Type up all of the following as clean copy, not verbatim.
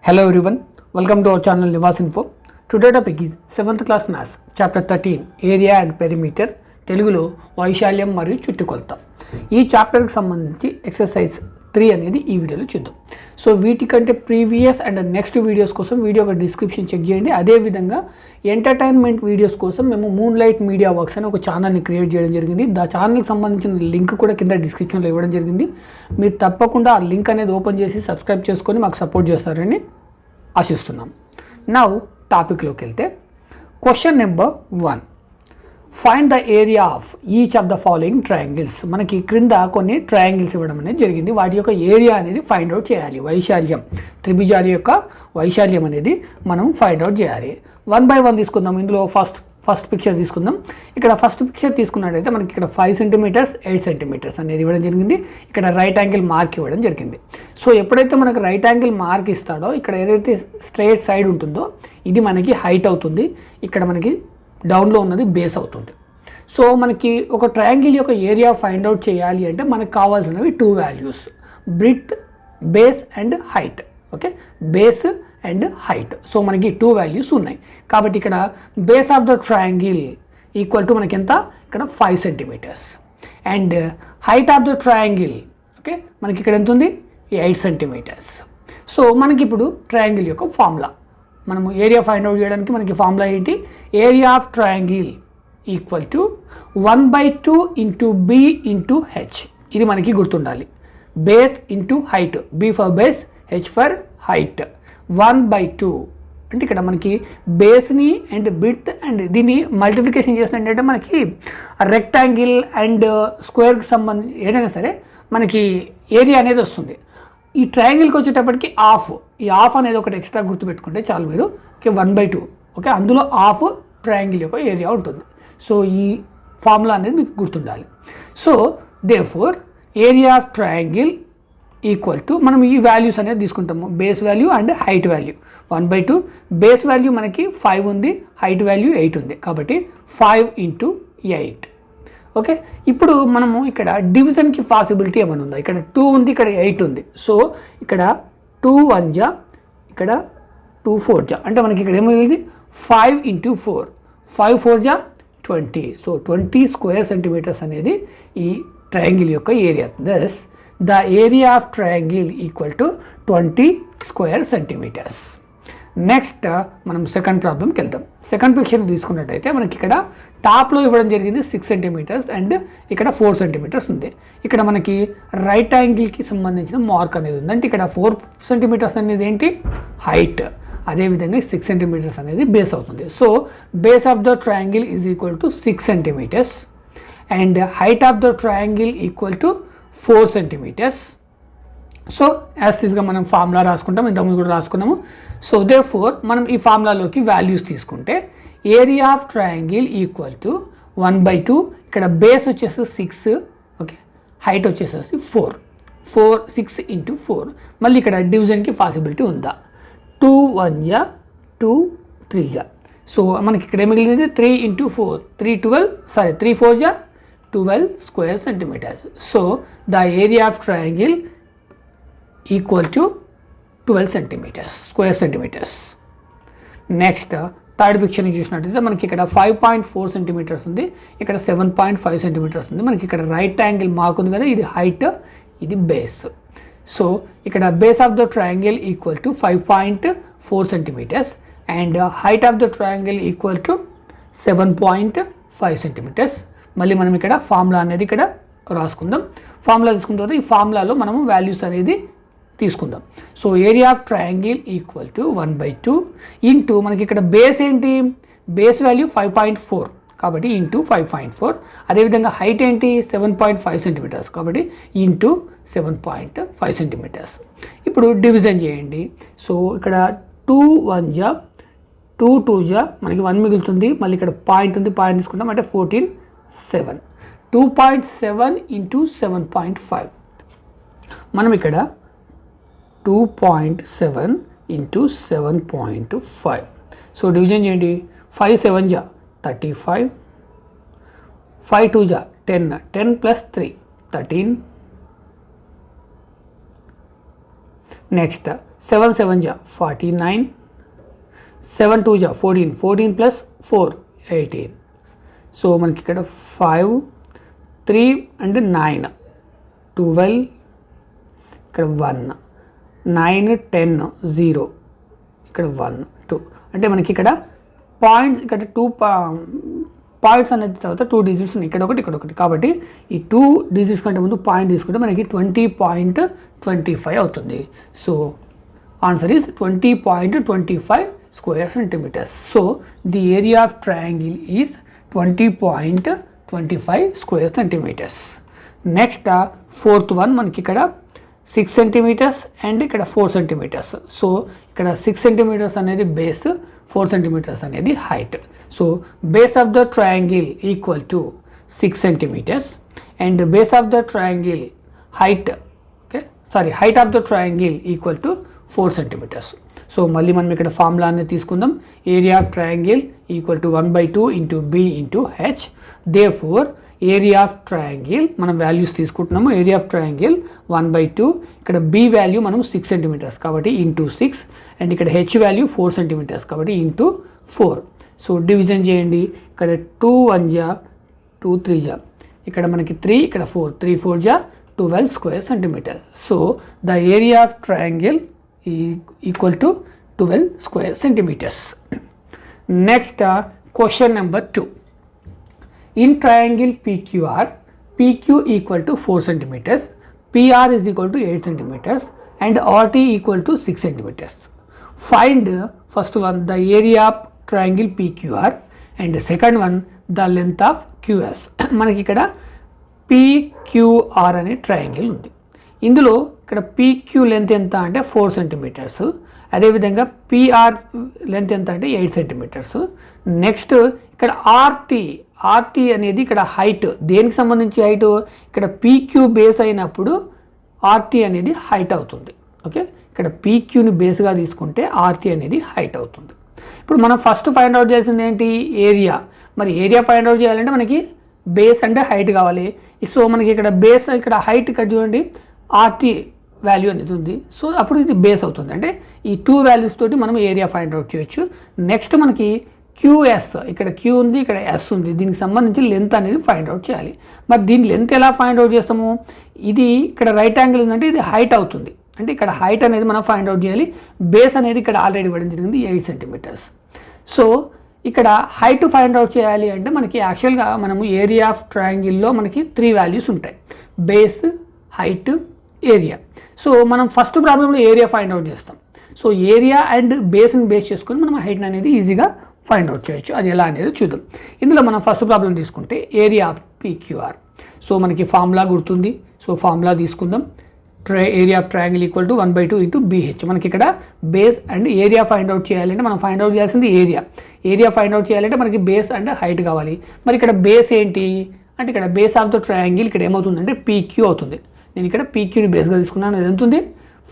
Hello everyone, welcome to our channel Nivas Info. Today topic is 7th class maths chapter 13 area and perimeter తెలుగులో వైశాల్యం మరియు చుట్టుకొలత. ఈ చాప్టర్కి సంబంధించి ఎక్సర్సైజ్ 3 అనేది ఈ వీడియోలో చూద్దాం. సో వీటికంటే ప్రీవియస్ అండ్ నెక్స్ట్ వీడియోస్ కోసం వీడియో ఒక డిస్క్రిప్షన్ చెక్ చేయండి. అదేవిధంగా ఎంటర్టైన్మెంట్ వీడియోస్ కోసం మేము మూన్ లైట్ మీడియా వర్క్స్ అని ఒక ఛానల్ని క్రియేట్ చేయడం జరిగింది. దా ఛానల్కి సంబంధించిన లింక్ కూడా కింద డిస్క్రిప్షన్లో ఇవ్వడం జరిగింది. మీరు తప్పకుండా ఆ లింక్ అనేది ఓపెన్ చేసి సబ్స్క్రైబ్ చేసుకొని మాకు సపోర్ట్ చేస్తారని ఆశిస్తున్నాం. నౌ టాపిక్లోకి వెళ్తే question number 1, find the area of each of the following triangles. మనకి క్రింద కొన్ని ట్రయాంగిల్స్ ఇవ్వడం అనేది జరిగింది. వాటి యొక్క ఏరియా అనేది ఫైండ్ అవుట్ చేయాలి. వైశాల్యం, త్రిభుజాల యొక్క వైశాల్యం అనేది మనం ఫైండ్ అవుట్ చేయాలి. 1 by 1 తీసుకుందాం. ఇందులో ఫస్ట్ పిక్చర్ తీసుకుందాం. ఇక్కడ ఫస్ట్ పిక్చర్ తీసుకున్నట్టయితే మనకి ఇక్కడ 5 సెంటీమీటర్స్ 8 సెంటీమీటర్స్ అనేది ఇవ్వడం జరిగింది. ఇక్కడ రైట్ యాంగిల్ మార్క్ ఇవ్వడం జరిగింది. సో ఎప్పుడైతే మనకు రైట్ యాంగిల్ మార్క్ ఇస్తాడో ఇక్కడ ఏదైతే స్ట్రైట్ సైడ్ ఉంటుందో ఇది మనకి హైట్ అవుతుంది, ఇక్కడ మనకి డౌన్లో ఉన్నది బేస్ అవుతుంది. సో మనకి ఒక ట్రయాంగిల్ యొక్క ఏరియా ఫైండ్ అవుట్ చేయాలి అంటే మనకు కావాల్సినవి 2 values, breadth, base and height. Okay, base and height. So మనకి 2 వాల్యూస్ ఉన్నాయి. కాబట్టి ఇక్కడ base of the triangle equal to మనకి ఎంత, ఇక్కడ 5 centimetres and height of the triangle okay మనకి ఇక్కడ ఎంత ఉంది, 8 సెంటీమీటర్స్. సో మనకి ఇప్పుడు ట్రయాంగిల్ యొక్క ఫార్ములా, మనము ఏరియా ఫైండ్ అవుట్ చేయడానికి మనకి ఫార్ములా ఏంటి, area of triangle equal to 1/2 into b into h. ఇది మనకి గుర్తుండాలి. Base into height, b for base, h for height. 1/2 అంటే ఇక్కడ మనకి బేస్ని అండ్ బిడ్త్ అండ్ దీన్ని మల్టిప్లికేషన్ చేసినట్టయితే మనకి రెక్టాంగిల్ అండ్ స్క్వేర్కి సంబంధించి ఏదైనా సరే మనకి ఏరియా అనేది వస్తుంది. ఈ ట్రయాంగిల్కి వచ్చేటప్పటికి హాఫ్, ఈ హాఫ్ అనేది ఒకటి ఎక్స్ట్రా గుర్తుపెట్టుకుంటే చాలు మీరు. ఓకే, 1/2 ఓకే, అందులో హాఫ్ ట్రయాంగిల్ యొక్క ఏరియా ఉంటుంది. సో ఈ ఫార్ములా అనేది మీకు గుర్తుండాలి. So therefore area of triangle equal to మనం ఈ వాల్యూస్ అనేది తీసుకుంటాము, base value and height value. 1/2 base value మనకి 5 ఉంది, హైట్ వాల్యూ 8 ఉంది, కాబట్టి 5 ఇంటూ 8. ఓకే, ఇప్పుడు మనము ఇక్కడ డివిజన్కి పాసిబిలిటీ ఏమైనా ఉందా, ఇక్కడ 2 ఉంది, ఇక్కడ 8 ఉంది. సో ఇక్కడ 2 1 జా, ఇక్కడ 2 4 జా, అంటే మనకి ఇక్కడ ఏమైంది 5 ఇంటూ 4, 5 4 జా 20. సో 20 స్క్వేర్ సెంటీమీటర్స్ అనేది ఈ ట్రయాంగిల్ యొక్క area. Thus the area of triangle equal to 20 square centimetres. Next మనం సెకండ్ ప్రాబ్లంకి వెళ్తాం. సెకండ్ పిక్చర్ తీసుకున్నట్టయితే మనకి ఇక్కడ టాప్లో ఇవ్వడం జరిగింది 6 సెంటీమీటర్స్ అండ్ ఇక్కడ 4 సెంటీమీటర్స్ ఉంది. ఇక్కడ మనకి రైట్ యాంగిల్కి సంబంధించిన మార్క్ అనేది ఉంది. అంటే ఇక్కడ 4 సెంటీమీటర్స్ అనేది ఏంటి, హైట్. అదేవిధంగా 6 సెంటీమీటర్స్ అనేది బేస్ అవుతుంది. So base of the triangle is equal to 6 centimetres and height of the triangle equal to 4 centimetres. So as టీజ్గా మనం ఫార్ములా రాసుకుంటాం, ఇంతకుముందు కూడా రాసుకున్నాము. సో దేర్ఫోర్ మనం ఈ ఫార్ములాలోకి వాల్యూస్ తీసుకుంటే area of triangle equal to 1/2, ఇక్కడ బేస్ వచ్చేసి 6 ఓకే, హైట్ వచ్చేసేసి 4 6 ఇంటూ 4. మళ్ళీ ఇక్కడ డివిజన్కి పాసిబిలిటీ ఉందా, 2 1 జా 2 3 జా. సో మనకి ఇక్కడ మిగిలింది 3 ఇంటూ 4, 3 4 జా 12 square centimetres. So the area of triangle equal to 12 centimetres square centimetres. Next third పిక్చర్ని చూసినట్టయితే మనకి ఇక్కడ 5.4 సెంటీమీటర్స్ ఉంది, ఇక్కడ 7.5 సెంటీమీటర్స్ ఉంది. మనకి ఇక్కడ రైట్ యాంగిల్ మార్క్ ఉంది కదా, ఇది హైట్, ఇది బేస్. సో ఇక్కడ base of the triangle equal to 5.4 centimetres and height of the triangle equal to 7.5 centimetres. మళ్ళీ మనం ఇక్కడ ఫార్ములా అనేది ఇక్కడ రాసుకుందాం. ఫార్ములా తీసుకున్న తర్వాత ఈ ఫార్ములాలో మనము వాల్యూస్ అనేది తీసుకుందాం. So area of triangle equal to 1/2 into మనకి ఇక్కడ బేస్ ఏంటి, బేస్ వాల్యూ 5.4 కాబట్టి ఇంటూ 5.4. అదేవిధంగా హైట్ ఏంటి 7.5 సెంటీమీటర్స్ కాబట్టి ఇంటూ 7.5 సెంటీమీటర్స్. ఇప్పుడు డివిజన్ చేయండి. సో ఇక్కడ 2 1 జా 2 2 జా మనకి 1 మిగులుతుంది, మళ్ళీ ఇక్కడ పాయింట్ ఉంది, పాయింట్ తీసుకుంటాం అంటే 14 7. 2.7 ఇంటూ 7.5 మనం ఇక్కడ 2.7 ఇంటూ 7.5. సో డివిజన్ చేయండి. 5 7 జా 35, 5 2 జా 10, 10 + 3 13. నెక్స్ట్ 7 7 జా 49, 7 2 జా 14, 14 ప్లస్ 4 18. సో మనకి ఇక్కడ 5 3 అండ్ 9 12, ఇక్కడ 1 9 10 0, ఇక్కడ 1 2. అంటే మనకి ఇక్కడ పాయింట్స్ ఇక్కడ 2 పాయింట్స్ అనేది తర్వాత 2 డిజిట్స్ ఉన్నాయి, ఇక్కడ ఒకటి. కాబట్టి ఈ 2 డిజిట్స్ కంటే ముందు పాయింట్ తీసుకుంటే మనకి 20.25 అవుతుంది. So answer is 20.25 square centimeters. So the area of triangle is 20.25 square centimeters. Next fourth one మనకి ఇక్కడ 6 centimeters and ఇక్కడ 4 centimeters. సో ఇక్కడ 6 centimeters అనేది బేస్, 4 centimeters అనేది height. So base of the triangle equal to 6 centimeters and base of the triangle height height of the triangle equal to 4 centimeters. So మళ్ళీ మనం ఇక్కడ formula అనేది తీసుకుందాం. Area of triangle equal to 1/2 into b into h. Therefore area of triangle మనం values తీసుకుంటున్నాము. Area of triangle 1/2, ఇక్కడ b value మనం 6 centimeters కాబట్టి ఇంటూ 6 అండ్ ఇక్కడ హెచ్ వాల్యూ 4 centimeters కాబట్టి ఇంటూ 4. సో డివిజన్ చేయండి. ఇక్కడ 2 1 జా 2 3 జా, ఇక్కడ మనకి 3, ఇక్కడ 4, 3 4 జా 12 square centimeters. So the area of triangle equal to 12 square centimeters. Next question number 2. In triangle PQR, PQ equal to 4 centimeters, PR is equal to 8 centimeters and RT equal to 6 centimeters. Find first one the area of triangle PQR and the second one the length of QS. మనకి ఇక్కడ PQR అనే triangle ఉంది. ఇందులో ఇక్కడ PQ length ఎంత అంటే 4 centimeters, అదేవిధంగా PR length ఎంత అంటే 8 centimeters. నెక్స్ట్ ఇక్కడ RT అనేది ఇక్కడ హైట్, దేనికి సంబంధించి హైట్, ఇక్కడ PQ బేస్ అయినప్పుడు RT అనేది హైట్ అవుతుంది. ఓకే, ఇక్కడ PQని బేస్గా తీసుకుంటే RT అనేది హైట్ అవుతుంది. ఇప్పుడు మనం ఫస్ట్ ఫైండ్ అవుట్ చేసింది ఏంటి, ఏరియా. మరి ఏరియా ఫైండ్ అవుట్ చేయాలంటే మనకి బేస్ అంటే హైట్ కావాలి. సో మనకి ఇక్కడ బేస్, ఇక్కడ హైట్ ఇక్కడ చూడండి RT వాల్యూ అనేది ఉంది. సో అప్పుడు ఇది బేస్ అవుతుంది. అంటే ఈ 2 వాల్యూస్ తోటి మనం ఏరియా ఫైండ్ అవుట్ చేయొచ్చు. నెక్స్ట్ మనకి QS, ఇక్కడ Q ఉంది, ఇక్కడ S ఉంది, దీనికి సంబంధించి లెంత్ అనేది ఫైండ్ అవుట్ చేయాలి. మరి దీని లెంత్ ఎలా ఫైండ్ అవుట్ చేస్తాము, ఇది ఇక్కడ రైట్ యాంగిల్ ఉందంటే ఇది హైట్ అవుతుంది. అంటే ఇక్కడ హైట్ అనేది మనం ఫైండ్ అవుట్ చేయాలి. బేస్ అనేది ఇక్కడ ఆల్రెడీ ఇవ్వడం జరిగింది 8 centimeters. సో ఇక్కడ హైట్ ఫైండ్ అవుట్ చేయాలి అంటే మనకి యాక్చువల్గా మనము ఏరియా ఆఫ్ ట్రయాంగిల్లో మనకి 3 వాల్యూస్ ఉంటాయి, బేస్, హైట్, ఏరియా. సో మనం ఫస్ట్ ప్రాబ్లంలో ఏరియా ఫైండ్ అవుట్ చేస్తాం. సో ఏరియా అండ్ బేస్ని బేస్ చేసుకొని మనం హైట్ అనేది ఈజీగా ఫైండ్ అవుట్ చేయొచ్చు. అది ఎలా అనేది చూద్దాం. ఇందులో మనం ఫస్ట్ ప్రాబ్లం తీసుకుంటే ఏరియా ఆఫ్ PQR. సో మనకి ఫార్ములా గుర్తుంది. సో ఫార్ములా తీసుకుందాం. Area of triangle equal to 1/2 into BH. మనకి ఇక్కడ base and area find out చేయాలంటే మనం ఫైండ్ అవుట్ చేయాల్సింది ఏరియా. ఏరియా ఫైండ్ అవుట్ చేయాలంటే మనకి బేస్ అండ్ హైట్ కావాలి. మరి ఇక్కడ బేస్ ఏంటి అంటే ఇక్కడ బేస్ ఆఫ్ ద ట్రయాంగిల్ ఇక్కడ ఏమవుతుందంటే PQ అవుతుంది. నేను ఇక్కడ PQని బేస్గా తీసుకున్నాను. అది ఎంత ఉంది,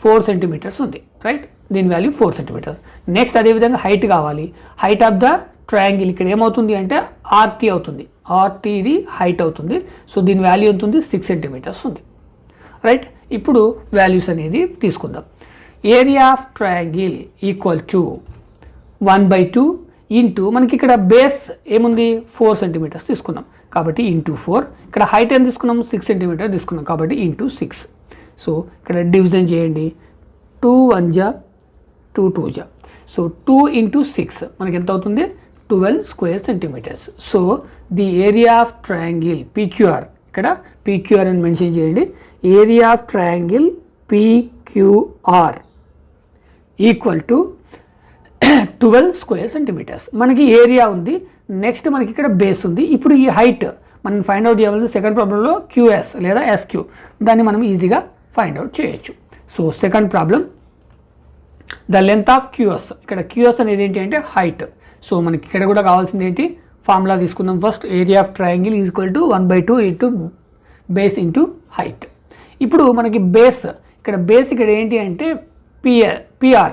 4 centimeters ఉంది, రైట్. దీని వాల్యూ 4 centimeters. నెక్స్ట్ అదేవిధంగా హైట్ కావాలి. హైట్ ఆఫ్ ద ట్రయాంగిల్ ఇక్కడ ఏమవుతుంది అంటే RT అవుతుంది. RT ఇది హైట్ అవుతుంది. సో దీని వాల్యూ ఎంత ఉంది, 6 centimeters ఉంది, రైట్. ఇప్పుడు వాల్యూస్ అనేది తీసుకుందాం. Area of triangle equal to 1/2 into మనకి ఇక్కడ బేస్ ఏముంది 4 centimeters తీసుకున్నాం కాబట్టి ఇంటూ 4. ఇక్కడ హైట్ ఏం తీసుకున్నాం 6 centimeters తీసుకున్నాం కాబట్టి ఇంటూ 6. సో ఇక్కడ డివిజన్ చేయండి. 2 1 జా 2 2 జా. సో 2 ఇంటూ 6 మనకి ఎంత అవుతుంది, 12 square centimeters. So the area of triangle PQR, ఇక్కడ PQR అని మెన్షన్ చేయండి. Area of triangle PQR equal to 12 square centimeters. మనకి ఏరియా ఉంది, నెక్స్ట్ మనకి ఇక్కడ బేస్ ఉంది. ఇప్పుడు ఈ హైట్ మనం ఫైండ్ అవుట్ చేయాలి. సెకండ్ ప్రాబ్లంలో QS లేదా SQ, దాన్ని మనం ఈజీగా ఫైండ్ అవుట్ చేయొచ్చు. So second problem the length of QS. ఇక్కడ QS అనేది ఏంటి అంటే హైట్. సో మనకి ఇక్కడ కూడా కావాల్సింది ఏంటి, ఫార్ములా తీసుకుందాం. First area of triangle is equal to 1/2 into base into height. ఇప్పుడు మనకి బేస్, ఇక్కడ బేస్ ఇక్కడ ఏంటి అంటే PR.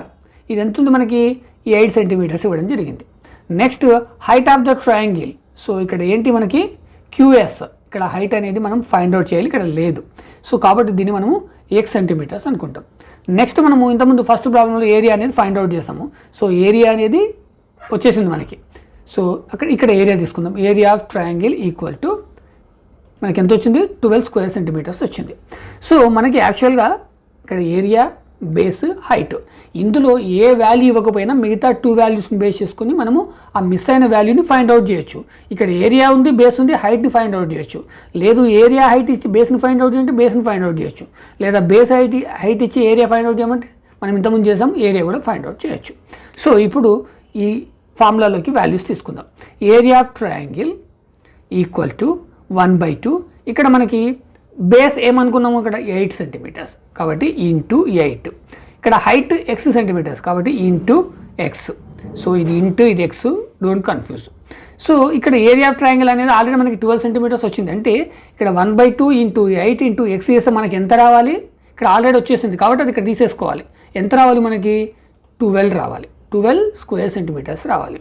ఇది ఎంత ఉంది మనకి 8 centimeters ఇవ్వడం జరిగింది. Next height of the triangle. So ఇక్కడ ఏంటి మనకి QS, ఇక్కడ హైట్ అనేది మనం ఫైండ్ అవుట్ చేయాలి, ఇక్కడ లేదు. సో కాబట్టి దీన్ని మనము X centimeters అనుకుంటాం. నెక్స్ట్ మనము ఇంతకుముందు ఫస్ట్ ప్రాబ్లంలో ఏరియా అనేది ఫైండ్ అవుట్ చేసాము. సో ఏరియా అనేది వచ్చేసింది మనకి. సో ఇక్కడ ఏరియా తీసుకుందాం. Area of triangle equal to మనకి ఎంత వచ్చింది, 12 స్క్వేర్ సెంటీమీటర్స్ వచ్చింది. సో మనకి యాక్చువల్గా ఇక్కడ ఏరియా, బేస్, హైట్, ఇందులో ఏ వాల్యూ ఇవ్వకపోయినా మిగతా 2 వాల్యూస్ని బేస్ చేసుకుని మనము ఆ మిస్ అయిన వాల్యూని ఫైండ్ అవుట్ చేయొచ్చు. ఇక్కడ ఏరియా ఉంది, బేస్ ఉంది, హైట్ని ఫైండ్ అవుట్ చేయొచ్చు. లేదు ఏరియా హైట్ ఇచ్చి బేస్ని ఫైండ్ అవుట్ చేయంటే బేస్ని ఫైండ్ అవుట్ చేయొచ్చు. లేదా బేస్ హైట్ ఇచ్చి ఏరియా ఫైండ్ అవుట్ చేయమంటే మనం ఇంతకుముందు చేసాం, ఏరియా కూడా ఫైండ్ అవుట్ చేయొచ్చు. సో ఇప్పుడు ఈ ఫార్ములాలోకి వాల్యూస్ తీసుకుందాం. Area of triangle equal to 1/2. ఇక్కడ మనకి బేస్ ఏమనుకున్నాము, ఇక్కడ 8 సెంటీమీటర్స్ కాబట్టి ఇంటూ 8. ఇక్కడ హైట్ x సెంటీమీటర్స్ కాబట్టి ఇంటూ x. సో ఇది ఇంటూ ఇది x, డోంట్ కన్ఫ్యూజ్. సో ఇక్కడ ఏరియా ఆఫ్ ట్రయాంగిల్ అనేది ఆల్రెడీ మనకి 12 సెంటీమీటర్స్ వచ్చింది. అంటే ఇక్కడ 1/2 ఇంటూ 8 ఇంటూ x చేస్తే మనకి ఎంత రావాలి, ఇక్కడ ఆల్రెడీ వచ్చేసింది కాబట్టి అది ఇక్కడ తీసేసుకోవాలి. ఎంత రావాలి మనకి, 12 రావాలి. 12 స్క్వేర్ సెంటీమీటర్స్ రావాలి.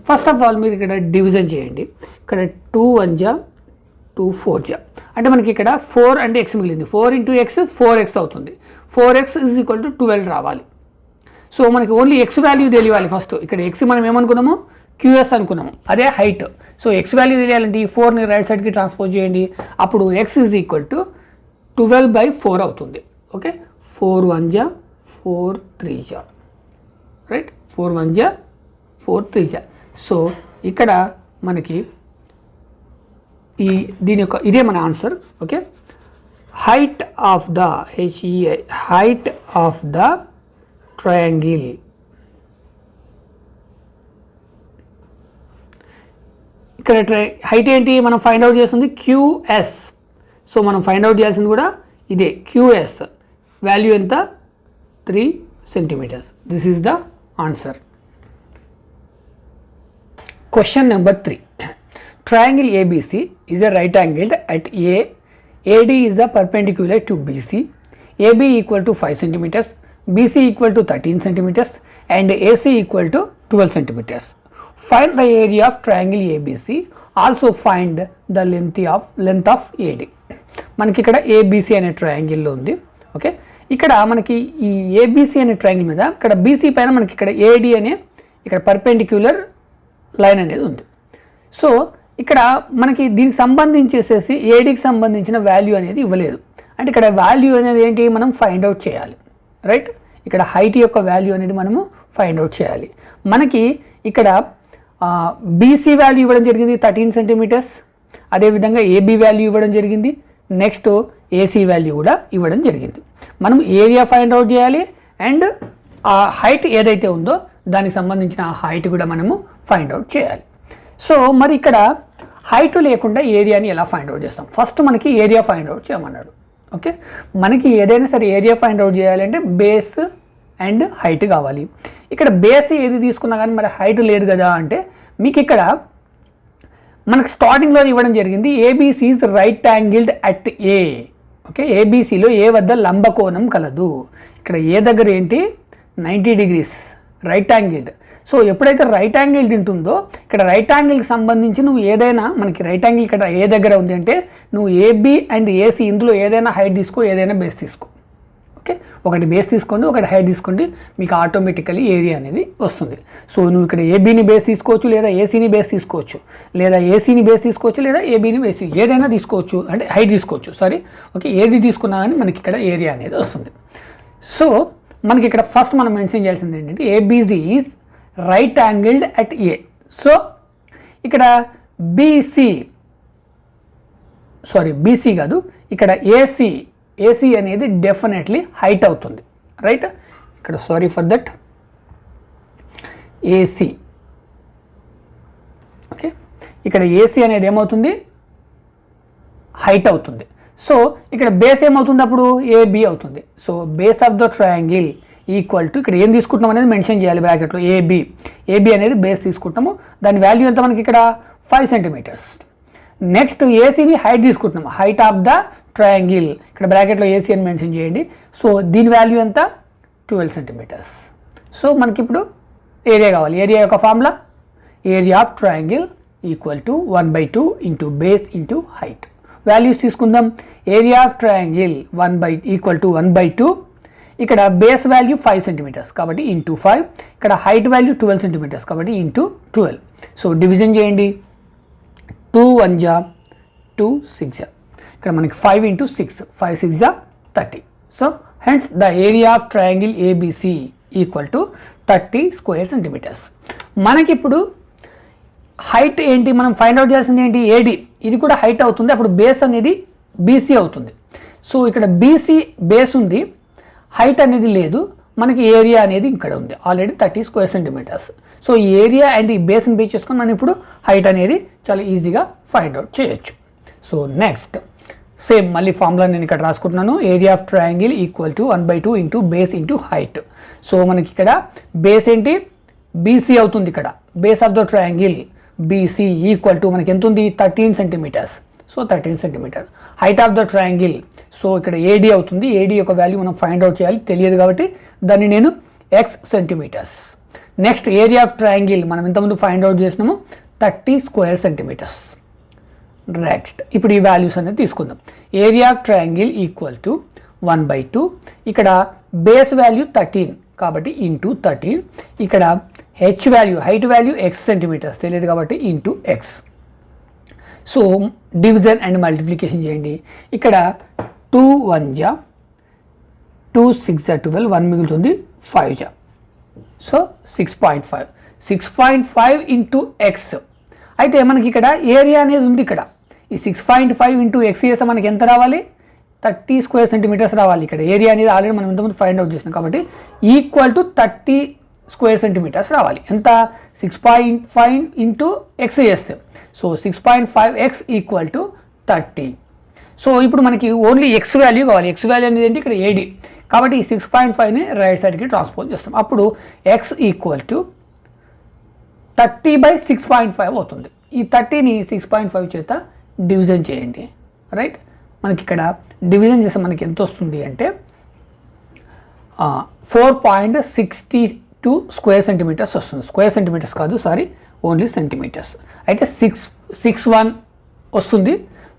ఫస్ట్ ఆఫ్ ఆల్ మీరు ఇక్కడ డివిజన్ చేయండి. ఇక్కడ 2 1 జా 2 4 జా, అంటే మనకి ఇక్కడ 4 అంటే x మిగిలింది. 4 ఇంటూ x 4x అవుతుంది. 4x ఈజ్ ఈక్వల్ టు 12 రావాలి. సో మనకి ఓన్లీ x వాల్యూ తెలియాలి ఫస్ట్. ఇక్కడ x మనం ఏమనుకున్నాము, QS అనుకున్నాము, అదే హైట్. సో x వాల్యూ తెలియాలంటే ఈ 4ని రైట్ సైడ్కి ట్రాన్స్పోజ్ చేయండి. అప్పుడు x ఈజ్ ఈక్వల్ టు 12/4 అవుతుంది. ఓకే, 4 1 జా 4 3 జా, రైట్, 4 1 జా 4 3 జా. సో ఇక్కడ మనకి దీని యొక్క ఇదే మన answer. Okay, height of the HEI, height of the triangle ఇక్కడ హైట్ ఏంటి మనం ఫైండ్ అవుట్ చేస్తుంది, QS. సో మనం ఫైండ్ అవుట్ చేయాల్సింది కూడా ఇదే, QS వాల్యూ ఎంత, 3 centimetres. This is the answer. Question number 3. Triangle ABC is a right angled at A. AD is the perpendicular to BC. AB equal to 5 centimeters, BC equal to 13 centimeters, and AC equal to 12 centimeters. Find the area of triangle ABC. Also find the length of AD. మనకి ఇక్కడ ABC అనే ట్రయాంగిల్లో ఉంది. Okay, ఇక్కడ మనకి ఈ ABC అనే triangle మీద ఇక్కడ BC పైన మనకి ఇక్కడ AD అనే ఇక్కడ పర్పెండిక్యులర్ లైన్ అనేది ఉంది. సో ఇక్కడ మనకి దీనికి సంబంధించేసేసి ఏడీకి సంబంధించిన వాల్యూ అనేది ఇవ్వలేదు. అంటే ఇక్కడ వాల్యూ అనేది ఏంటి, మనం ఫైండ్ అవుట్ చేయాలి, రైట్. ఇక్కడ హైట్ యొక్క వాల్యూ అనేది మనము ఫైండ్ అవుట్ చేయాలి. మనకి ఇక్కడ బీసీ వాల్యూ ఇవ్వడం జరిగింది 13 సెంటీమీటర్స్, అదేవిధంగా ఏబీ వాల్యూ ఇవ్వడం జరిగింది, నెక్స్ట్ ఏసీ వాల్యూ కూడా ఇవ్వడం జరిగింది. మనం ఏరియా ఫైండ్ అవుట్ చేయాలి అండ్ ఆ హైట్ ఏదైతే ఉందో దానికి సంబంధించిన ఆ హైట్ కూడా మనము ఫైండ్ అవుట్ చేయాలి. సో మరి ఇక్కడ హైట్ లేకుండా ఏరియాని ఎలా ఫైండ్ అవుట్ చేస్తాం, ఫస్ట్ మనకి ఏరియా ఫైండ్ అవుట్ చేయమన్నాడు. ఓకే, మనకి ఏదైనా సరే ఏరియా ఫైండ్ అవుట్ చేయాలంటే బేస్ అండ్ హైట్ కావాలి. ఇక్కడ బేస్ ఏది తీసుకున్నా కానీ మరి హైట్ లేదు కదా అంటే మీకు ఇక్కడ మనకు స్టార్టింగ్లో ఇవ్వడం జరిగింది ABC is right angled at A. Okay, ఏబీసీలో ఏ వద్ద లంబకోణం కలదు. ఇక్కడ ఏ దగ్గర ఏంటి 90 డిగ్రీస్ రైట్ యాంగిల్డ్. సో ఎప్పుడైతే రైట్ యాంగిల్ ఉంటుందో ఇక్కడ రైట్ యాంగిల్కి సంబంధించి నువ్వు ఏదైనా మనకి రైట్ యాంగిల్ ఇక్కడ ఏ దగ్గర ఉంది అంటే నువ్వు ఏబీ అండ్ ఏసీ ఇందులో ఏదైనా హైట్ తీసుకో, ఏదైనా బేస్ తీసుకో. ఓకే, ఒకటి బేస్ తీసుకోండి, ఒకటి హైట్ తీసుకోండి, మీకు ఆటోమేటికలీ ఏరియా అనేది వస్తుంది. సో నువ్వు ఇక్కడ ఏబీని బేస్ తీసుకోవచ్చు, లేదా ఏసీని బేస్ తీసుకోవచ్చు, లేదా ఏసీని బేస్ తీసుకోవచ్చు, లేదా ఏబీని బేస్ ఏదైనా తీసుకోవచ్చు, అంటే హైట్ తీసుకోవచ్చు, సారీ. ఓకే, ఏది తీసుకున్నా కానీ మనకి ఇక్కడ ఏరియా అనేది వస్తుంది. సో మనకి ఇక్కడ ఫస్ట్ మనం మెన్షన్ చేయాల్సింది ఏంటంటే ABC is right angled at A. So ఇక్కడ బీసీ కాదు, ఇక్కడ ఏసీ అనేది డెఫినెట్లీ హైట్ అవుతుంది, రైట్. ఇక్కడ sorry for that, AC. Okay, ఇక్కడ ఏసీ అనేది ఏమవుతుంది, హైట్ అవుతుంది. సో ఇక్కడ బేస్ ఏమవుతుంది అప్పుడు ఏబి అవుతుంది. So base of the triangle equal to ఇక్కడ ఏం తీసుకుంటున్నాం అనేది మెన్షన్ చేయాలి బ్రాకెట్లో, ఏబి అనేది బేస్ తీసుకుంటాము, దాని వాల్యూ ఎంత మనకి ఇక్కడ 5 సెంటీమీటర్స్. నెక్స్ట్ ఏసీని హైట్ తీసుకుంటున్నాము, హైట్ ఆఫ్ ద ట్రయాంగిల్, ఇక్కడ బ్రాకెట్లో ఏసీ అని మెన్షన్ చేయండి. సో దీని వాల్యూ ఎంత 12 సెంటీమీటర్స్. సో మనకి ఇప్పుడు ఏరియా కావాలి. ఏరియా యొక్క formula area of triangle equal to 1/2 into base into height. Values తీసుకుందాం. Area of triangle equal to 1/2 ఇక్కడ బేస్ వాల్యూ 5 సెంటీమీటర్స్ కాబట్టి ఇంటూ 5, ఇక్కడ హైట్ వాల్యూ 12 సెంటీమీటర్స్ కాబట్టి ఇంటూ 12. సో డివిజన్ చేయండి, 2 1 జా 2 6 జా, ఇక్కడ మనకి 5 ఇంటూ 6, 5 6 జా 30. So hence the area of triangle ABC equal to 30 square centimetres. మనకిప్పుడు హైట్ ఏంటి మనం ఫైండ్ అవుట్ చేయాల్సింది ఏంటి, ఏడి, ఇది కూడా హైట్ అవుతుంది, అప్పుడు బేస్ అనేది బీసీ అవుతుంది. సో ఇక్కడ బీసీ బేస్ ఉంది, హైట్ అనేది లేదు, మనకి ఏరియా అనేది ఇక్కడ ఉంది ఆల్రెడీ 30 స్క్వేర్ సెంటీమీటర్స్. సో ఈ ఏరియా అండ్ ఈ బేస్ని బేస్ చేసుకొని మనం ఇప్పుడు హైట్ అనేది చాలా ఈజీగా ఫైండ్ అవుట్ చేయొచ్చు. సో నెక్స్ట్ సేమ్ మళ్ళీ ఫార్ములా నేను ఇక్కడ రాసుకుంటున్నాను, area of triangle equal to 1/2 into base into height. So మనకి ఇక్కడ బేస్ ఏంటి బీసీ అవుతుంది, ఇక్కడ base of the triangle BC equal to మనకి ఎంత ఉంది 13 centimetres. So 13 centimetre. Height of the triangle, so ఇక్కడ ఏడీ అవుతుంది, ఏడీ యొక్క వాల్యూ మనం ఫైండ్ అవుట్ చేయాలి, తెలియదు కాబట్టి దాన్ని నేను x centimetres. Next area of triangle మనం ఇంతకుముందు ఫైండ్ అవుట్ చేసినాము 30 స్క్వేర్ సెంటీమీటర్స్. నెక్స్ట్ ఇప్పుడు ఈ వాల్యూస్ అనేది తీసుకుందాం. Area of triangle equal to 1/2, ఇక్కడ బేస్ వాల్యూ 13 కాబట్టి ఇంటూ 13, ఇక్కడ H value height value x centimetres తెలియదు కాబట్టి into x. So division and multiplication చేయండి, ఇక్కడ 2 1 జా 2 6 జా 12, 1 మిగులుతుంది 5 జా. So 6.5, 6.5 into X. అయితే మనకి ఇక్కడ ఏరియా అనేది ఉంది, ఇక్కడ ఈ 6.5 ఇంటూ ఎక్స్ చేస్తే మనకి ఎంత రావాలి 30 స్క్వేర్ సెంటీమీటర్స్ రావాలి. ఇక్కడ ఏరియా అనేది ఆల్రెడీ మనం ఇంతకుముందు ఫైండ్ అవుట్ చేసినాం కాబట్టి ఈక్వల్ టు 30 స్క్వేర్ సెంటీమీటర్స్ రావాలి. ఎంత 6.5 ఇంటూ ఎక్స్ చేస్తే, so 6.5x equal to 30. So ఇప్పుడు మనకి ఓన్లీ ఎక్స్ వాల్యూ కావాలి, ఎక్స్ వాల్యూ అనేది ఏంటి ఇక్కడ ఏడి కాబట్టి ఈ 6.5ని రైట్ సైడ్కి ట్రాన్స్పోజ్ చేస్తాం, అప్పుడు ఎక్స్ ఈక్వల్ టు 30/6.5 అవుతుంది. ఈ 30ని 6.5 చేత డివిజన్ చేయండి, రైట్. మనకి ఇక్కడ డివిజన్ చేస్తే మనకి ఎంత వస్తుంది అంటే 4.62 స్క్వేర్ సెంటీమీటర్స్ వస్తుంది. స్క్వేర్ సెంటీమీటర్స్ కాదు, సారీ, ఓన్లీ సెంటీమీటర్స్. అయితే 661 వస్తుంది.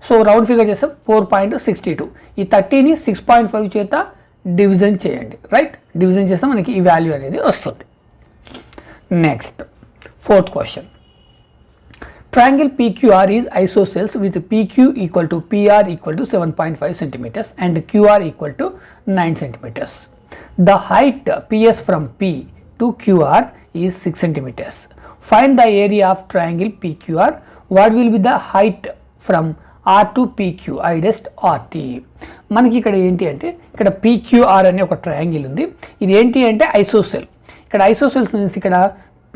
సో రౌండ్ ఫిగర్ చేస్తే 4.62. ఈ 30ని 6.5 చేత డివిజన్ చేయండి, రైట్. డివిజన్ చేస్తే మనకి ఈ వాల్యూ అనేది వస్తుంది. Next fourth question, triangle PQR is isosceles with PQ equal to PR equal to 7.5 centimeters and QR equal to 9 centimeters. The height PS from P to QR is 6 centimeters. Find the area of triangle PQR. What will be the height from R to PQ? I rest RT. మనకి ఇక్కడ ఏంటి అంటే ఇక్కడ PQR అనే ఒక triangle ఉంది, ఇది ఏంటి అంటే ఐసోసెల్. ఇక్కడ ఐసోసెల్స్ మీన్స్ ఇక్కడ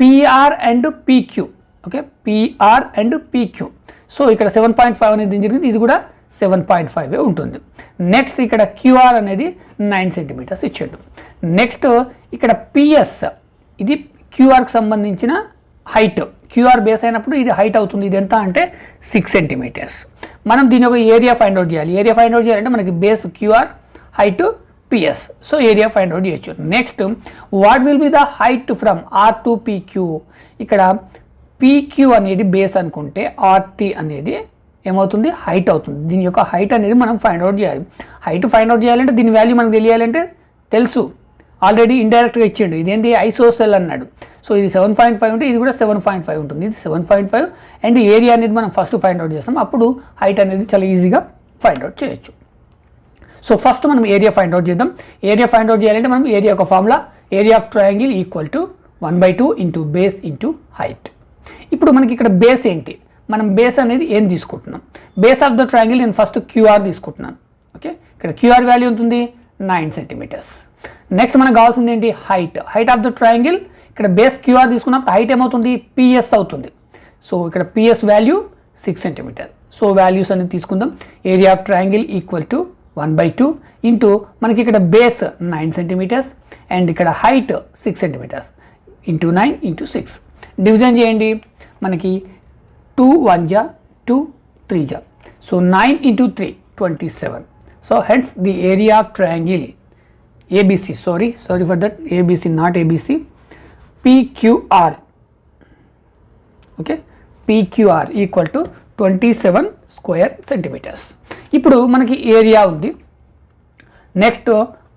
PR and PQ, okay, PR and PQ. So ఇక్కడ 7.5 అనేది జరిగింది, ఇది కూడా 7.5 ఉంటుంది. నెక్స్ట్ ఇక్కడ QR అనేది 9 సెంటీమీటర్స్ ఇచ్చాడు. నెక్స్ట్ ఇక్కడ PS, ఇది QRకి సంబంధించిన హైట్, QR బేస్ అయినప్పుడు ఇది హైట్ అవుతుంది, ఇది ఎంత అంటే 6 సెంటీమీటర్స్. మనం దీని ఒక ఏరియా ఫైండ్ అవుట్ చేయాలి. ఏరియా ఫైండ్ అవుట్ చేయాలంటే మనకి base QR, height PS. So area find out చేయొచ్చు. Next what will be the height from R to PQ. ఇక్కడ PQ అనేది బేస్ అనుకుంటే RT అనేది ఏమవుతుంది హైట్ అవుతుంది. దీని యొక్క హైట్ అనేది మనం ఫైండ్ అవుట్ చేయాలి. హైట్ ఫైండ్ అవుట్ చేయాలంటే దీని వాల్యూ మనకు తెలియాలంటే తెలుసు, ఆల్రెడీ ఇండైరెక్ట్గా ఇచ్చిండు, ఇదేంటి ఐసోసెల్ అన్నాడు. సో ఇది 7.5 ఉంటే ఇది కూడా 7.5 ఉంటుంది, ఇది 7.5 అండ్ ఏరియా అనేది మనం ఫస్ట్ ఫైండ్ అవుట్ చేస్తాం, అప్పుడు హైట్ అనేది చాలా ఈజీగా ఫైండ్ అవుట్ చేయొచ్చు. సో ఫస్ట్ మనం ఏరియా ఫైండ్ అవుట్ చేద్దాం. ఏరియా ఫైండ్ అవుట్ చేయాలంటే మనం ఏరియా యొక్క formula area of triangle equal to 1/2 into base into height. ఇప్పుడు మనకి ఇక్కడ బేస్ ఏంటి, మనం బేస్ అనేది ఏం తీసుకుంటున్నాం, బేస్ ఆఫ్ ద ట్రయాంగిల్ నేను ఫస్ట్ QR తీసుకుంటున్నాను, ఓకే. ఇక్కడ QR వాల్యూ ఉంటుంది 9 సెంటీమీటర్స్. నెక్స్ట్ మనకు కావాల్సింది ఏంటి height, height of the triangle. ఇక్కడ బేస్ QR తీసుకున్నప్పుడు హైట్ ఏమవుతుంది PS అవుతుంది. సో ఇక్కడ PS value 6 centimetre. So values అనేది తీసుకుందాం. Area of triangle equal to 1/2 into మనకి ఇక్కడ బేస్ 9 సెంటీమీటర్స్ అండ్ ఇక్కడ height 6 centimetres into 9 into 6. Division చేయండి, మనకి 2 1 జా 2 3 జా. So 9 into 3 27. So hence the area of triangle ABC, sorry for that, ABC not ABC, PQR, okay, PQR equal to 27 square centimetres. ఇప్పుడు మనకి area ఉంది. Next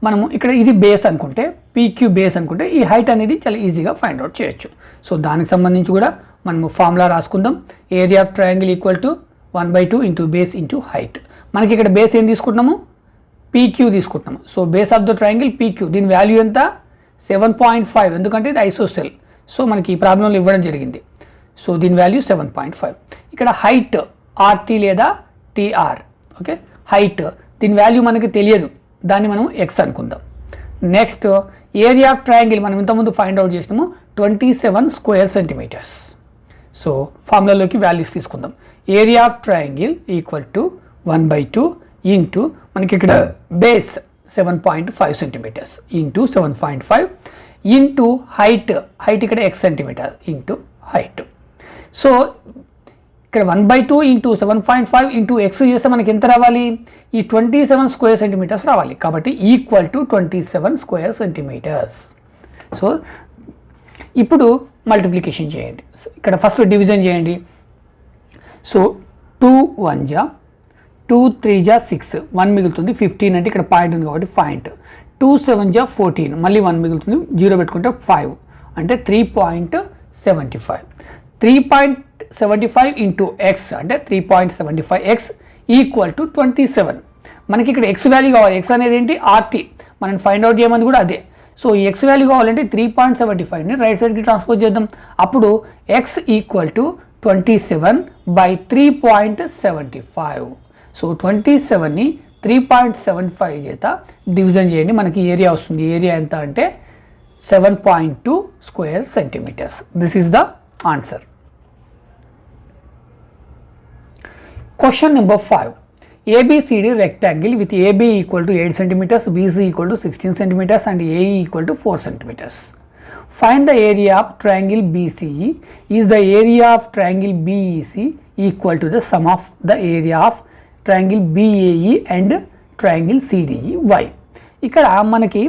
మనము ఇక్కడ ఇది బేస్ అనుకుంటే పీక్యూ బేస్ అనుకుంటే ఈ హైట్ అనేది చాలా ఈజీగా ఫైండ్ అవుట్ చేయొచ్చు. సో దానికి సంబంధించి కూడా మనము ఫార్ములా రాసుకుందాం. Area of triangle equal to 1/2 into base into height. మనకి ఇక్కడ బేస్ ఏం తీసుకుంటున్నాము, పీక్యూ తీసుకుంటున్నాము. So base of the triangle PQ, దీని వాల్యూ ఎంత 7.5, ఎందుకంటే ఇది ఐసోసెల్. సో మనకి ఈ ప్రాబ్లంలో ఇవ్వడం జరిగింది. సో దీని వాల్యూ 7.5. ఇక్కడ హైట్ ఆర్టీ లేదా టీఆర్. ఓకే, హైట్ దీని వాల్యూ మనకి తెలియదు, దాన్ని మనం ఎక్స్ అనుకుందాం. నెక్స్ట్ ఏరియా ఆఫ్ ట్రయాంగిల్ మనం ఇంతకుముందు ఫైండ్ అవుట్ చేసినాము 27 స్క్వేర్ సెంటీమీటర్స్. సో ఫార్ములాలోకి వాల్యూస్ తీసుకుందాం. Area of triangle equal to 1/2 into మనకి ఇక్కడ base 7.5 centimetres into 7.5 into height ఇక్కడ x centimetre into height. So ఇక్కడ 1/2 ఇంటూ 7.5 ఇంటూ ఎక్స్ చేస్తే మనకి ఎంత రావాలి, ఈ 27 స్క్వేర్ సెంటీమీటర్స్ రావాలి. కాబట్టి equal to 27 square centimetres. So ఇప్పుడు మల్టిప్లికేషన్ చేయండి. ఇక్కడ ఫస్ట్ డివిజన్ చేయండి. సో 2 1 జా 2 3 జా 6, 1 మిగులుతుంది. 15 అంటే ఇక్కడ పాయింట్ ఉంది కాబట్టి పాయింట్. 2 7 జా 14, మళ్ళీ 1 మిగులుతుంది, 0 పెట్టుకుంటే 5 అంటే 3.75. 3.75 ఇంటూ ఎక్స్ అంటే 3.75x ఈక్వల్ టు 27. మనకి ఇక్కడ ఎక్స్ వాల్యూ కావాలి. ఎక్స్ అనేది ఏంటి, ఆర్టీ. మనం ఫైండ్ అవుట్ చేయమంది కూడా అదే. సో ఈ ఎక్స్ వాల్యూ కావాలంటే 3.75ని రైట్ సైడ్కి ట్రాన్స్పోజ్ చేద్దాం. అప్పుడు ఎక్స్ ఈక్వల్ టు 27/3.75. సో 27ని 3.75 చేత డివిజన్ చేయండి, మనకి ఏరియా వస్తుంది. ఏరియా ఎంత అంటే 7.2 square centimetres. This is the answer. Question number 5. ABCD rectangle with AB equal to 8 cm, BC equal to 16 cm and AE equal to 4 cm. Find the area of triangle BCE. Is the area of triangle BEC equal to the sum of the area of triangle BAE and triangle CDEY? ఇక్కడ మనకి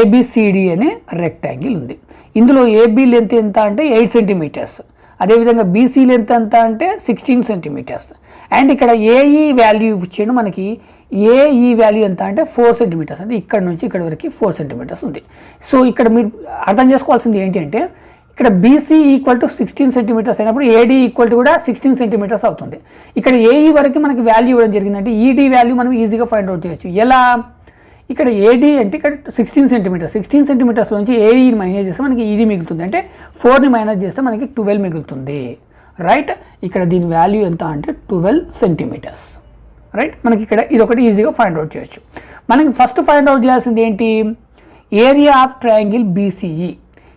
ABCD అనే rectangle ఉంది. ఇందులో AB length ఎంత అంటే 8 centimetres, అదేవిధంగా BC length ఎంత అంటే 16 సెంటీమీటర్స్. అండ్ ఇక్కడ ఏఈ వాల్యూ ఇచ్చాడు మనకి. ఏఈ వాల్యూ ఎంత అంటే 4 సెంటీమీటర్స్, అంటే ఇక్కడ నుంచి ఇక్కడ వరకు 4 సెంటీమీటర్స్ ఉంది. సో ఇక్కడ మీరు అర్థం చేసుకోవాల్సింది ఏంటి అంటే ఇక్కడ బీసీ ఈక్వల్ టు 16 సెంటీమీటర్స్ అయినప్పుడు ఏడీ ఈక్వల్ టు కూడా 16 సెంటీమీటర్స్ అవుతుంది. ఇక్కడ ఏఈ వరకు మనకి వాల్యూ ఇవ్వడం జరిగిందంటే ఈడీ వాల్యూ మనం ఈజీగా ఫైండ్ అవుట్ చేయొచ్చు. ఎలా, ఇక్కడ ఏడీ అంటే ఇక్కడ 16 సెంటీమీటర్స్, 16 సెంటీమీటర్స్ నుంచి ఏఈని మైనస్ చేస్తే మనకి ఈడీ మిగులుతుంది. అంటే 4ని మైనస్ చేస్తే మనకి 12 మిగులుతుంది. రైట్, ఇక్కడ దీని వాల్యూ ఎంత అంటే 12 సెంటీమీటర్స్. రైట్, మనకి ఇక్కడ ఇది ఒకటి ఈజీగా ఫైండ్ అవుట్ చేయొచ్చు. మనకి ఫస్ట్ ఫైండ్ అవుట్ చేయాల్సింది ఏంటి, ఏరియా ఆఫ్ ట్రయాంగిల్ బీసీఈ.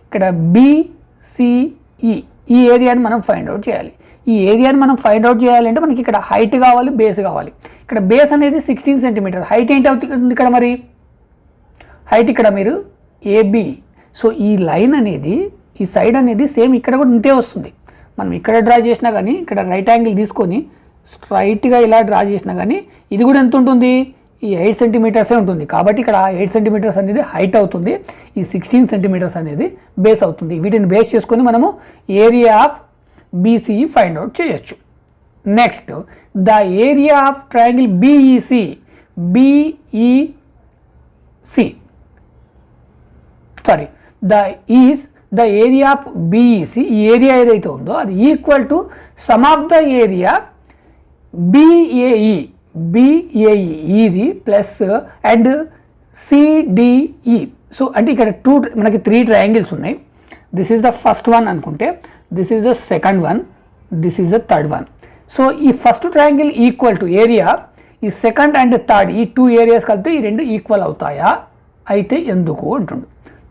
ఇక్కడ బీసీఈ ఈ ఏరియాని మనం ఫైండ్ అవుట్ చేయాలి. ఈ ఏరియాని మనం ఫైండ్ అవుట్ చేయాలంటే మనకి ఇక్కడ హైట్ కావాలి, బేస్ కావాలి. ఇక్కడ బేస్ అనేది 16 సెంటీమీటర్, హైట్ ఏంటి అవుతుంది ఇక్కడ, మరి హైట్ ఇక్కడ మీరు ఏబి. సో ఈ లైన్ అనేది ఈ సైడ్ అనేది సేమ్ ఇక్కడ కూడా ఇంతే వస్తుంది. మనం ఇక్కడ డ్రా చేసినా కానీ ఇక్కడ రైట్ యాంగిల్ తీసుకొని స్ట్రైట్గా ఇలా డ్రా చేసినా కానీ ఇది కూడా ఎంత ఉంటుంది, ఈ 8 సెంటీమీటర్సే ఉంటుంది. కాబట్టి ఇక్కడ 8 సెంటీమీటర్స్ అనేది హైట్ అవుతుంది, ఈ 16 సెంటీమీటర్స్ అనేది బేస్ అవుతుంది. వీటిని బేస్ చేసుకొని మనము area of BCE find out చేయొచ్చు. Next the area of triangle BEC, the area of BEC, ఈ ఏరియా ఏదైతే ఉందో అది equal to sum of the area BAE ఇది ప్లస్ అండ్ సిడిఈ. సో అంటే ఇక్కడ మనకి 3 ట్రయాంగిల్స్ ఉన్నాయి. This is the first one అనుకుంటే, this is the second one, this is the third one. So ఈ first triangle equal to area, ఈ second and third ఈ 2 areas కలిపితే ఈ 2 ఈక్వల్ అవుతాయా, అయితే ఎందుకు అంటుండు.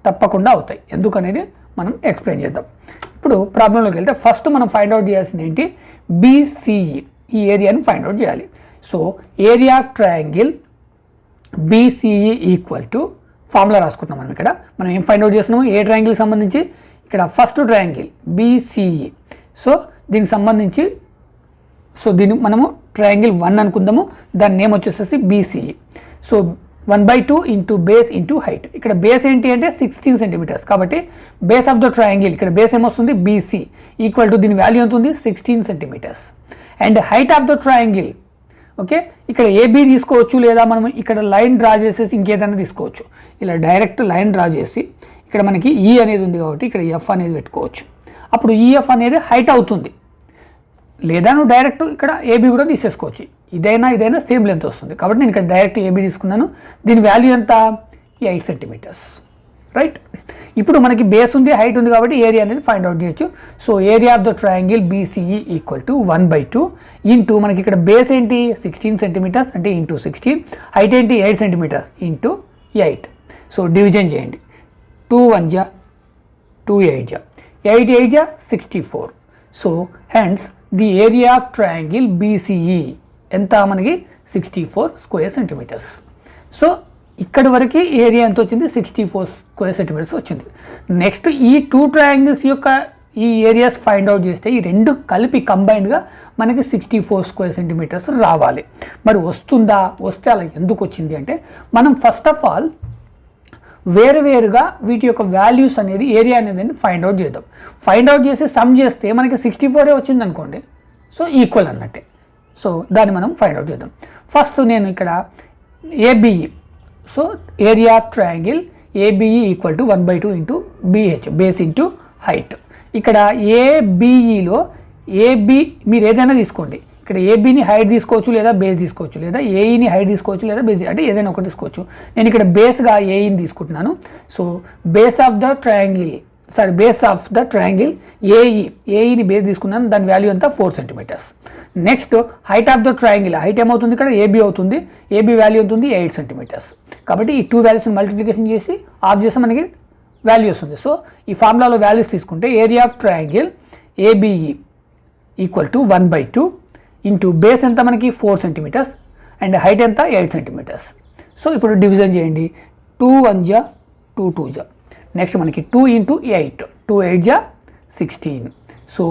తప్పకుండా అవుతాయి, ఎందుకు అనేది మనం ఎక్స్ప్లెయిన్ చేద్దాం. ఇప్పుడు ప్రాబ్లంలోకి వెళ్తే ఫస్ట్ మనం ఫైండ్ అవుట్ చేయాల్సింది ఏంటి, బీసీఈ ఈ ఏరియాని ఫైండ్ అవుట్ చేయాలి. So area of triangle BCE equal to formula రాసుకుంటున్నాం మనం. ఇక్కడ మనం ఏం ఫైండ్ అవుట్ చేస్తున్నాము, ఏ ట్రయాంగిల్కి సంబంధించి, ఇక్కడ ఫస్ట్ ట్రయాంగిల్ బీసీఈ. సో దీనికి సంబంధించి దీన్ని మనము ట్రయాంగిల్ 1 అనుకుందాము, దాని నేమ్ వచ్చేసేసి BCE. So 1/2 into base into height. ఇక్కడ బేస్ ఏంటి అంటే 16 సెంటీమీటర్స్, కాబట్టి బేస్ ఆఫ్ ద ట్రయాంగిల్ ఇక్కడ బేస్ ఏమొస్తుంది బీసీ ఈక్వల్ టు దీని వాల్యూ ఎంత ఉంది 16 centimetres. And height of the triangle, okay, ఇక్కడ ఏబీ తీసుకోవచ్చు, లేదా మనం ఇక్కడ లైన్ డ్రా చేసేసి ఇంకేదైనా తీసుకోవచ్చు. ఇలా డైరెక్ట్ లైన్ డ్రా చేసి ఇక్కడ మనకి ఈ అనేది ఉంది కాబట్టి ఇక్కడ ఎఫ్ అనేది పెట్టుకోవచ్చు. అప్పుడు ఈఎఫ్ అనేది హైట్ అవుతుంది. లేదా నువ్వు డైరెక్ట్ ఇక్కడ ఏబీ కూడా తీసేసుకోవచ్చు. ఇదైనా సేమ్ లెంత్ వస్తుంది. కాబట్టి నేను ఇక్కడ డైరెక్ట్ ఏబీ తీసుకున్నాను. దీని వాల్యూ ఎంత? 8 సెంటీమీటర్స్, రైట్. ఇప్పుడు మనకి బేస్ ఉంది, హైట్ ఉంది కాబట్టి ఏరియా అనేది ఫైండ్ అవుట్ చేయొచ్చు. So area of the triangle BCE equal to 1/2 into మనకి ఇక్కడ బేస్ ఏంటి 16 సెంటీమీటర్స్ అంటే ఇంటూ 16, హైట్ ఏంటి 8 సెంటీమీటర్స్ ఇంటూ 8. సో డివిజన్ చేయండి. 2 1 జా 2 8 జా 8 8 జా 64. So hence the area of triangle BCE ఎంత మనకి 64 స్క్వేర్ సెంటీమీటర్స్. సో ఇక్కడి వరకు ఏరియా ఎంత వచ్చింది? 64 స్క్వేర్ సెంటీమీటర్స్ వచ్చింది. నెక్స్ట్ ఈ 2 ట్రయాంగిల్స్ యొక్క ఈ ఏరియాస్ ఫైండ్ అవుట్ చేస్తే ఈ రెండు కలిపి కంబైన్డ్గా మనకి 64 స్క్వేర్ సెంటీమీటర్స్ రావాలి. మరి వస్తుందా? వస్తే అలా ఎందుకు వచ్చింది అంటే మనం ఫస్ట్ ఆఫ్ ఆల్ వేరువేరుగా వీటి యొక్క వాల్యూస్ అనేది ఏరియా అనేది ఫైండ్ అవుట్ చేద్దాం. ఫైండ్ అవుట్ చేసి సమ్ చేస్తే మనకి 64 వచ్చింది అనుకోండి, సో ఈక్వల్ అన్నట్టే. సో దాన్ని మనం ఫైండ్ అవుట్ చేద్దాం. ఫస్ట్ నేను ఇక్కడ ABE, so area of triangle ABE equal to 1/2 into BH base into height. ఇక్కడ ఏబిఈలో ఏబి మీరు ఏదైనా తీసుకోండి. ఇక్కడ ఏబిని హైట్ తీసుకోవచ్చు లేదా బేస్ తీసుకోవచ్చు, లేదా ఏఈని హైట్ తీసుకోవచ్చు లేదా బేస్, అంటే ఏదైనా ఒకటి తీసుకోవచ్చు. నేను ఇక్కడ బేస్గా ఏఈని తీసుకుంటున్నాను. So base of the triangle base of the triangle ఏఈని బేస్ తీసుకున్నాను. దాని వాల్యూ అంతా 4 centimetres. Next height of the triangle, height ఏమవుతుంది ఇక్కడ ఏబీ అవుతుంది. ఏబీ వాల్యూ అవుతుంది 8 సెంటీమీటర్స్. కాబట్టి ఈ 2 వాల్యూస్ని మల్టిప్లికేషన్ చేసి ఆఫ్ చేస్తే మనకి వాల్యూ వస్తుంది. సో ఈ ఫార్ములాలో వాల్యూస్ తీసుకుంటే area of triangle ABE equal to 1/2 into base ఎంత మనకి 4 సెంటీమీటర్స్ అండ్ హైట్ ఎంత 8 సెంటీమీటర్స్. సో ఇప్పుడు డివిజన్ చేయండి. 2 1 జా 2 2 జా నెక్స్ట్ మనకి 2 ఇంటూ 8 2 8 జా 16. సో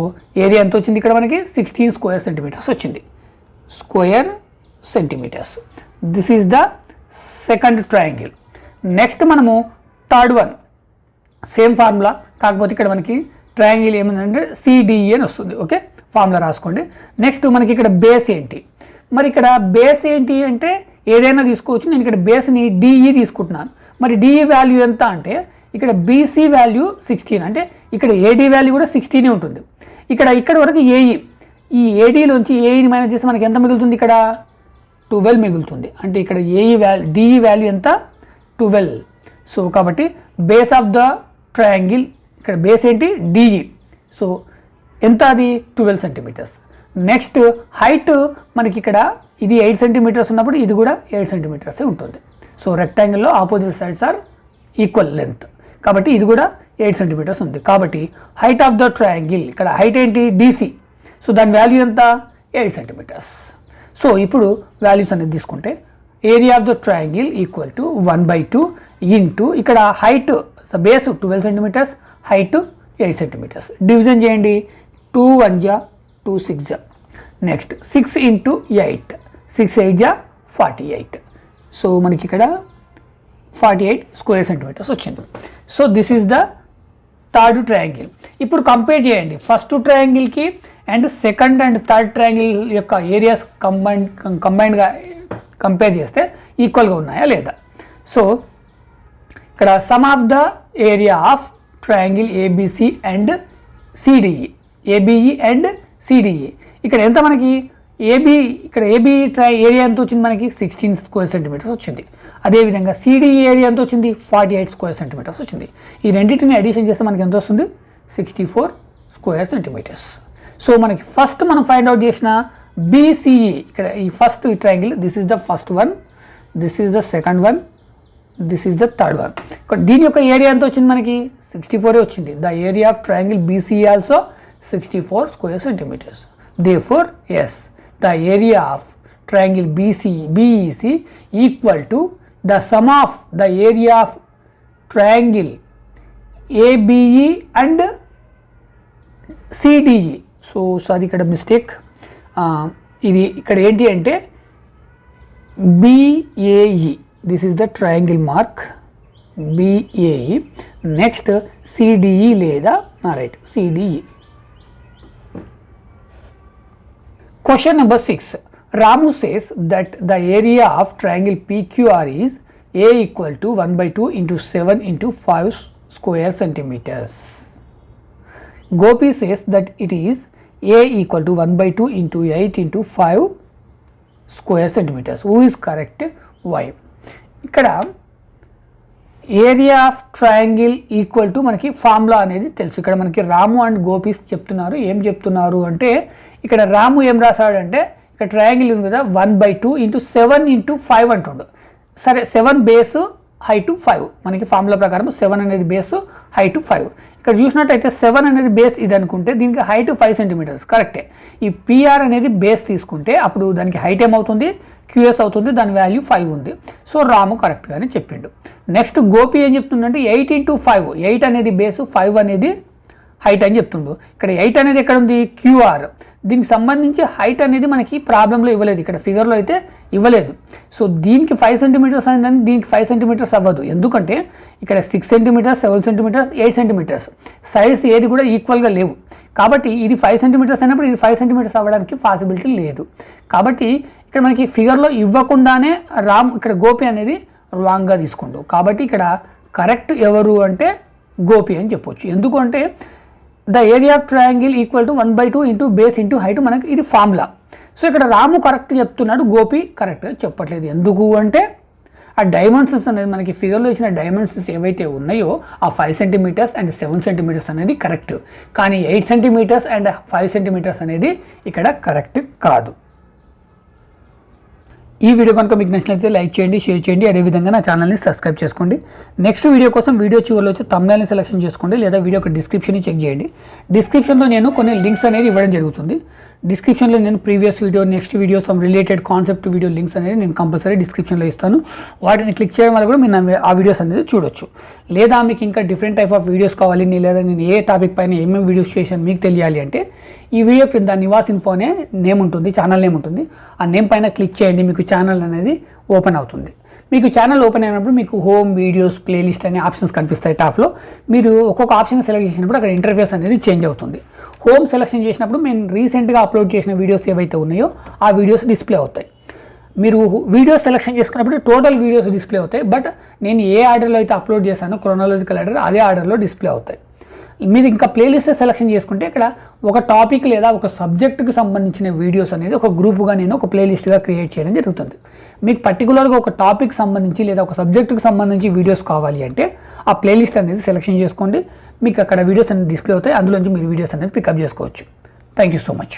ఏరియా ఎంత వచ్చింది ఇక్కడ మనకి 16 స్క్వేర్ సెంటీమీటర్స్ వచ్చింది. Square centimetres. This is the second triangle. Next మనము థర్డ్ వన్ సేమ్ ఫార్ములా, కాకపోతే ఇక్కడ మనకి ట్రయాంగిల్ ఏమైందంటే CDE అని వస్తుంది. ఓకే, ఫార్ములా రాసుకోండి. నెక్స్ట్ మనకి ఇక్కడ బేస్ ఏంటి? మరి ఇక్కడ బేస్ ఏంటి అంటే ఏదైనా తీసుకోవచ్చు. నేను ఇక్కడ బేస్ని DE తీసుకుంటున్నాను. మరి DE వాల్యూ ఎంత అంటే ఇక్కడ BC వాల్యూ 16, అంటే ఇక్కడ AD వాల్యూ కూడా 16 ఉంటుంది. ఇక్కడ వరకు ఏఈ, ఈ ADలోంచి ఏఈని మైనస్ చేస్తే మనకి ఎంత మిగులుతుంది? ఇక్కడ 12 మిగులుతుంది. అంటే ఇక్కడ DE వాల్యూ ఎంత? 12. సో కాబట్టి బేస్ ఆఫ్ ద ట్రయాంగిల్ ఇక్కడ బేస్ ఏంటి? DE. సో ఎంత? అది 12 సెంటీమీటర్స్. నెక్స్ట్ హైట్ మనకి ఇక్కడ ఇది 8 సెంటీమీటర్స్ ఉన్నప్పుడు ఇది కూడా 8 సెంటీమీటర్సే ఉంటుంది. సో రెక్టాంగిల్లో opposite sides are equal length, కాబట్టి ఇది కూడా 8 సెంటీమీటర్స్ ఉంది. కాబట్టి హైట్ ఆఫ్ ద ట్రయాంగిల్ ఇక్కడ హైట్ ఏంటి? DC. సో దాని వాల్యూ ఎంత? 8 సెంటీమీటర్స్. సో ఇప్పుడు వాల్యూస్ అనేది తీసుకుంటే area of the triangle equal to 1/2 into ఇక్కడ height base 12 centimetres, height 8 centimetres. Division చేయండి. 2 1 జా 2 6 జా నెక్స్ట్ 6 ఇంటూ 8 6 8 జా 48. సో మనకి ఇక్కడ 48 స్క్వేర్ సెంటీమీటర్స్ వచ్చింది. So this is the third triangle. ఇప్పుడు కంపేర్ చేయండి ఫస్ట్ ట్రయాంగిల్కి and second and third triangle యొక్క ఏరియాస్ కంబైన్డ్గా కంపేర్ చేస్తే ఈక్వల్గా ఉన్నాయా లేదా. సో ఇక్కడ sum of the area of triangle ABC and CDE, ABE and CDE ఇక్కడ ఎంత మనకి ఇక్కడ ఏబీ ఏరియా ఎంత వచ్చింది మనకి 16 స్క్వేర్ సెంటీమీటర్స్ వచ్చింది. అదేవిధంగా CDE ఏరియా ఎంత వచ్చింది 48 స్క్వేర్ సెంటీమీటర్స్ వచ్చింది. ఈ రెండింటిని అడిషన్ చేస్తే మనకి ఎంత వస్తుంది 64 స్క్వేర్ సెంటీమీటర్స్. సో మనకి ఫస్ట్ మనం ఫైండ్ అవుట్ చేసిన BCE ఇక్కడ ఈ first triangle, this is the first one, this is the second one, this is the third one. ఇక్కడ దీని యొక్క ఏరియా ఎంత వచ్చింది మనకి 64 వచ్చింది. The area of triangle BCE also 64 square centimetres. Therefore, yes, the area of triangle BEC equal to the sum of the area of triangle ABE and CDE. So sorry, ఇక్కడ mistake. ఇది ఇక్కడ ఏంటి అంటే BAE, this is the triangle mark BAE. Next CDE లేదా right CDE. Question number 6. Ramu says that the area of triangle PQR is A equal to 1/2 into 7 into 5 square centimeters. Gopi says that it is A equal to 1/2 into 8 into 5 square centimeters. Who is correct? Why? ఇక్కడ area of triangle equal to మనకి formula అనేది తెలుసు. ఇక్కడ మనకి రాము and gopis చెప్తున్నారు. ఏం చెప్తున్నారు అంటే ఇక్కడ రాము ఏం రాశాడంటే ఇక్కడ ట్రయాంగిల్ ఉంది కదా 1/2 into 7 into 5 అంటుండు. సరే 7 బేస్ హైట్ 5 మనకి ఫార్ములా ప్రకారం 7 అనేది బేస్ హైట్ 5. ఇక్కడ చూసినట్టయితే 7 అనేది బేస్ ఇది అనుకుంటే దీనికి హైట్ 5 సెంటీమీటర్స్ కరెక్టే. ఈ పిఆర్ అనేది బేస్ తీసుకుంటే అప్పుడు దానికి హైట్ ఏమవుతుంది క్యూఎస్ అవుతుంది, దాని వాల్యూ 5 ఉంది. సో రాము కరెక్ట్గానే చెప్పిండు. నెక్స్ట్ గోపి ఏం చెప్తుందంటే 8 into 5, 8 అనేది బేసు 5 అనేది హైట్ అని చెప్తుండు. ఇక్కడ 8 అనేది ఎక్కడ ఉంది క్యూఆర్, దీనికి సంబంధించి హైట్ అనేది మనకి ప్రాబ్లంలో ఇవ్వలేదు, ఇక్కడ ఫిగర్లో అయితే ఇవ్వలేదు. సో దీనికి 5 సెంటీమీటర్స్ అయిందని దీనికి 5 సెంటీమీటర్స్ అవ్వదు, ఎందుకంటే ఇక్కడ 6 సెంటీమీటర్స్ 7 సెంటీమీటర్స్ 8 సెంటీమీటర్స్ సైజ్ ఏది కూడా ఈక్వల్గా లేవు. కాబట్టి ఇది 5 సెంటీమీటర్స్ అయినప్పుడు ఇది 5 సెంటీమీటర్స్ అవ్వడానికి పాసిబిలిటీ లేదు. కాబట్టి ఇక్కడ మనకి ఫిగర్లో ఇవ్వకుండానే ఇక్కడ గోపి అనేది రాంగ్గా తీసుకుంటాం. కాబట్టి ఇక్కడ కరెక్ట్ ఎవరు అంటే గోపి అని చెప్పొచ్చు. ఎందుకంటే the area of triangle equal to 1/2 into base into height మనకి ఇది ఫార్ములా. సో ఇక్కడ రాము కరెక్ట్ చెప్తున్నాడు, గోపి కరెక్ట్గా చెప్పట్లేదు. ఎందుకు అంటే ఆ డైమెన్షన్స్ అనేది మనకి ఫిగర్లో ఇచ్చిన డైమెన్షన్స్ ఏవైతే ఉన్నాయో ఆ 5 సెంటీమీటర్స్ అండ్ 7 సెంటీమీటర్స్ అనేది కరెక్ట్, కానీ 8 సెంటీమీటర్స్ అండ్ 5 సెంటీమీటర్స్ అనేది ఇక్కడ కరెక్ట్ కాదు. ఈ వీడియో కనుక మీకు నచ్చినట్లయితే లైక్ చేయండి, షేర్ చేయండి, అదేవిధంగా నా ఛానల్ని సబ్స్క్రైబ్ చేసుకోండి. నెక్స్ట్ వీడియో కోసం వీడియో చివరిలో వచ్చి థంబ్నెయిల్ని సెలెక్షన్ చేసుకోండి, లేదా వీడియో యొక్క డిస్క్రిప్షన్ని చెక్ చేయండి. డిస్క్రిప్షన్లో నేను కొన్ని లింక్స్ అనేది ఇవ్వడం జరుగుతుంది. డిస్క్రిప్షన్లో నేను previous video, next video, some related concept video links అనేది నేను కంపల్సరీ డిస్క్రిప్షన్లో ఇస్తాను. వాటిని క్లిక్ చేయడం వల్ల కూడా మీరు ఆ వీడియోస్ అనేది చూడొచ్చు. లేదా మీకు ఇంకా డిఫరెంట్ టైప్ ఆఫ్ వీడియోస్ కావాలి, లేదా నేను ఏ టాపిక్ పైన ఏమేమి వీడియోస్ చేశాను మీకు తెలియాలి అంటే ఈ వీడియో క్రింద నివాస్ ఇన్ఫో అనే నేమ్ ఉంటుంది, ఛానల్ నేమ్ ఉంటుంది. ఆ నేమ్ పైన క్లిక్ చేయండి, మీకు ఛానల్ అనేది ఓపెన్ అవుతుంది. మీకు ఛానల్ ఓపెన్ అయినప్పుడు మీకు హోమ్, వీడియోస్, ప్లేలిస్ట్ అనే ఆప్షన్స్ కనిపిస్తాయి టాప్లో. మీరు ఒక్కొక్క ఆప్షన్ సెలెక్ట్ చేసినప్పుడు అక్కడ ఇంటర్ఫేస్ అనేది చేంజ్ అవుతుంది. హోమ్ సెలెక్షన్ చేసినప్పుడు మేము రీసెంట్గా అప్లోడ్ చేసిన వీడియోస్ ఏవైతే ఉన్నాయో ఆ వీడియోస్ డిస్ప్లే అవుతాయి. మీరు వీడియోస్ సెలెక్షన్ చేసుకున్నప్పుడు టోటల్ వీడియోస్ డిస్ప్లే అవుతాయి, బట్ నేను ఏ ఆర్డర్లో అయితే అప్లోడ్ చేశానో క్రోనాలజికల్ ఆర్డర్ అదే ఆర్డర్లో డిస్ప్లే అవుతాయి. మీరు ఇంకా ప్లేలిస్ట్ సెలెక్షన్ చేసుకుంటే ఇక్కడ ఒక టాపిక్ లేదా ఒక సబ్జెక్టుకి సంబంధించిన వీడియోస్ అనేది ఒక గ్రూప్గా నేను ఒక ప్లేలిస్ట్గా క్రియేట్ చేయడం జరుగుతుంది. మీకు పర్టికులర్గా ఒక టాపిక్ సంబంధించి లేదా ఒక సబ్జెక్టుకి సంబంధించి వీడియోస్ కావాలి అంటే ఆ ప్లేలిస్ట్ అనేది సెలెక్షన్ చేసుకోండి, మీకు అక్కడ వీడియోస్ అనేది డిస్ప్లే అవుతాయి, అందులోంచి మీరు వీడియోస్ అనేది పికప్ చేసుకోవచ్చు. Thank you so much.